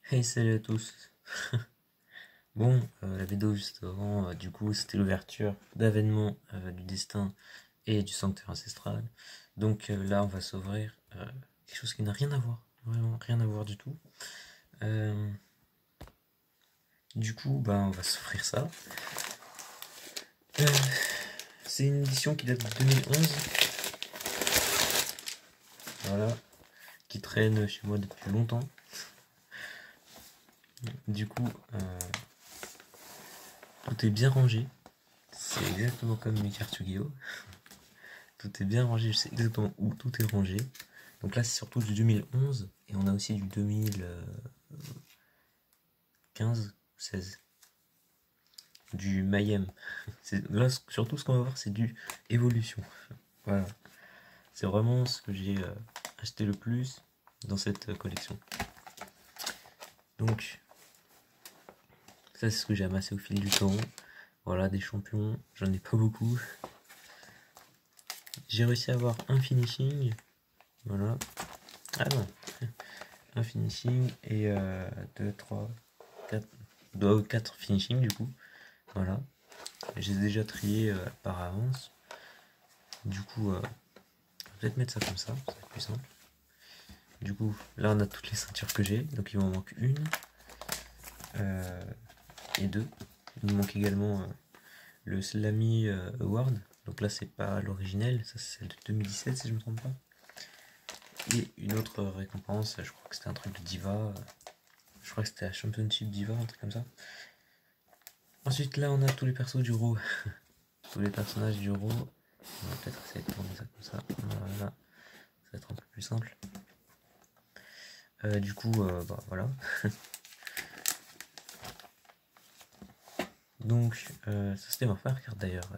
Hey, salut à tous. Bon, la vidéo juste avant, du coup, c'était l'ouverture d'avènement du destin et du sanctuaire ancestral. Donc là, on va s'ouvrir quelque chose qui n'a rien à voir, vraiment rien à voir du tout. Euh, du coup, bah, on va s'ouvrir ça. Euh, c'est une édition qui date de 2011, voilà, qui traîne chez moi depuis longtemps. Du coup, tout est bien rangé. C'est exactement comme mes cartes Yu-Gi-Oh! Tout est bien rangé, je sais exactement où tout est rangé. Donc là, c'est surtout du 2011 et on a aussi du 2015 ou 16. Du Mayhem. Là, surtout ce qu'on va voir, c'est du Evolution. Voilà. C'est vraiment ce que j'ai acheté le plus dans cette collection. Donc, ça, c'est ce que j'ai amassé au fil du temps. Voilà, des champions. J'en ai pas beaucoup. J'ai réussi à avoir un finishing. Voilà. Ah non. Un finishing et 2, 3, 4 finishing du coup. Voilà. J'ai déjà trié par avance. Du coup, on va peut-être mettre ça comme ça va être plus simple. Du coup, là on a toutes les ceintures que j'ai, donc il m'en manque une euh, et deux. Il me manque également le Slammy Award. Donc là c'est pas l'originel, ça c'est celle de 2017 si je me trompe pas. Et une autre récompense, je crois que c'était un truc de Diva. Je crois que c'était la Championship Diva, un truc comme ça. Ensuite là on a tous les persos du RAW. Tous les personnages du RAW. On va peut-être essayer de tourner ça comme ça. Voilà. Ça va être un peu plus simple. Du coup, bah, voilà. Donc, ça c'était ma première carte d'ailleurs,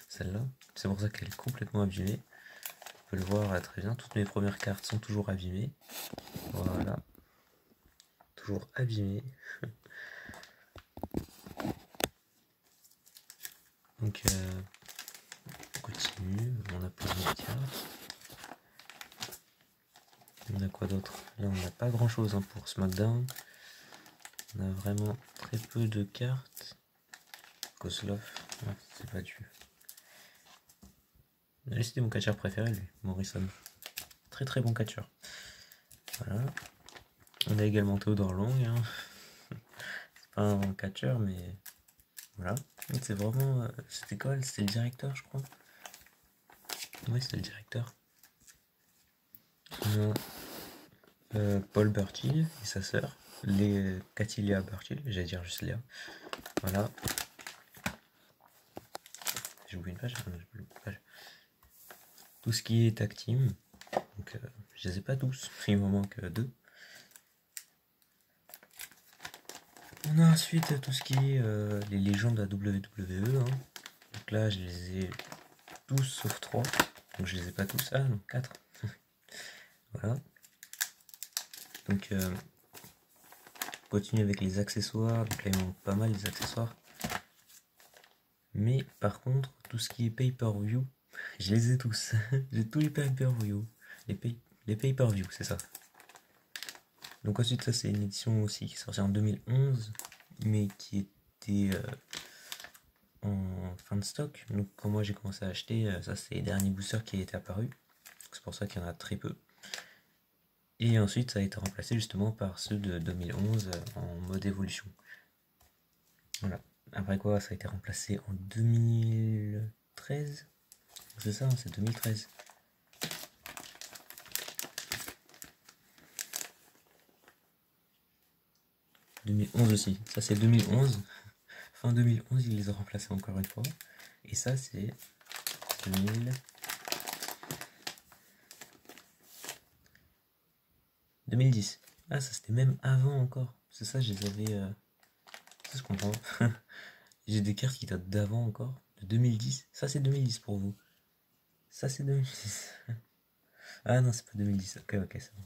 celle-là. C'est pour ça qu'elle est complètement abîmée. On peut le voir très bien. Toutes mes premières cartes sont toujours abîmées. Voilà. Toujours abîmées. Donc, on continue. On a plein de cartes. On a quoi d'autre? Là, on n'a pas grand-chose hein, pour SmackDown. On a vraiment très peu de cartes. Kozlov, ah, c'est pas du. Lui, c'était mon catcheur préféré, lui, Morrison. Très très bon catcheur. Voilà. On a également Théodore Long. Hein. C'est pas un catcheur, mais voilà. C'est vraiment. C'était quoi? C'était le directeur, je crois. Oui, c'était le directeur. On a Paul Burchill et sa sœur, les Catilia Burchill, j'allais dire juste Léa. Voilà. J'ai oublié une page, j'ai oublié une page. Tout ce qui est tag team. Donc, je les ai pas tous, il m'en manque deux. On a ensuite tout ce qui est les légendes de la WWE. Hein. Donc là, je les ai tous sauf 3. Donc je les ai pas tous. Ah non, 4. Voilà. Donc on continue avec les accessoires. Donc là, il manque pas mal les accessoires. Mais par contre, tout ce qui est pay-per-view, je les ai tous. J'ai tous les pay-per-view. Les pay-per-view, c'est ça. Donc ensuite, ça c'est une édition aussi qui est sortie en 2011, mais qui était en fin de stock. Donc quand moi j'ai commencé à acheter, ça c'est les derniers boosters qui étaient apparus. C'est pour ça qu'il y en a très peu. Et ensuite ça a été remplacé justement par ceux de 2011 en mode évolution. Voilà. Après quoi ça a été remplacé en 2013. C'est ça, c'est 2013. 2011 aussi. Ça c'est 2011. Fin 2011 ils les ont remplacés encore une fois. Et ça c'est 2000. 2010. Ah, ça c'était même avant encore. C'est ça, je les avais. Ça, je comprends. J'ai des cartes qui datent d'avant encore. De 2010. Ça, c'est 2010 pour vous. Ça, c'est 2010. Ah non, c'est pas 2010. Ok, ok, c'est bon.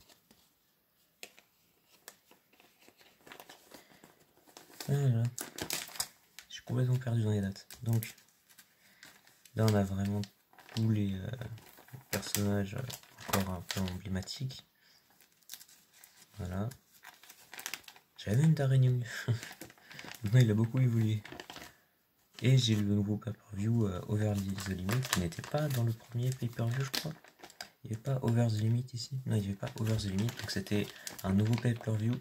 Voilà. Je suis complètement perdu dans les dates. Donc, là, on a vraiment tous les personnages encore un peu emblématiques. Voilà. J'avais même Darren. Maintenant il a beaucoup évolué. Et j'ai le nouveau pay-per-view Over the Limit qui n'était pas dans le premier pay-per-view, je crois. Il n'y avait pas Over the Limit ici. Non, il n'y avait pas Over the Limit, donc c'était un nouveau pay-per-view.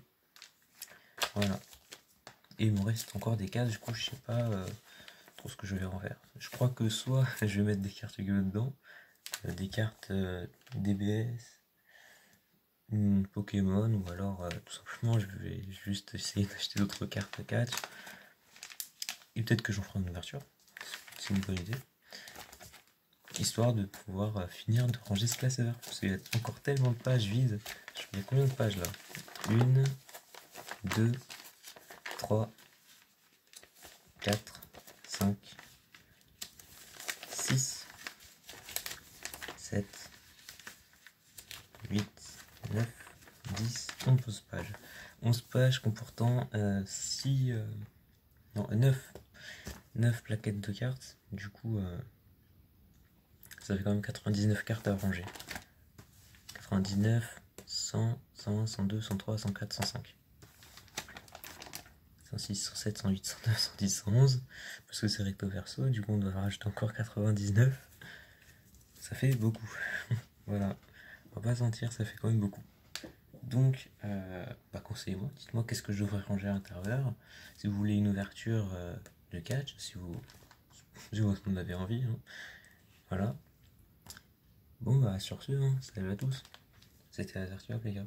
Voilà. Et il me reste encore des cases, du coup je sais pas trop ce que je vais en faire. Je crois que soit je vais mettre des cartes Yu-Gi-Oh dedans, des cartes DBS, Pokémon, ou alors tout simplement je vais juste essayer d'acheter d'autres cartes à catch. Et peut-être que j'en ferai une ouverture, c'est une bonne idée. Histoire de pouvoir finir de ranger ce classeur. Parce qu'il y a encore tellement de pages vides. Il y a combien de pages là? 1, 2, 3, 4, 5, 6, 7, 8, 9, 10, 11 pages. 11 pages comportant 9 plaquettes de cartes. Du coup, ça fait quand même 99 cartes à ranger. 99, 100, 101, 102, 103, 104, 105. 106, 107, 108, 109, 110, 111. Parce que c'est recto verso, du coup on doit rajouter encore 99. Ça fait beaucoup. Voilà. On va pas se mentir, ça fait quand même beaucoup. Donc, conseillez-moi, dites-moi qu'est-ce que je devrais ranger à l'intérieur. Si vous voulez une ouverture de catch, si vous en avez envie. Hein. Voilà. Bon, sur ce, salut à tous. C'était Azertio, les gars.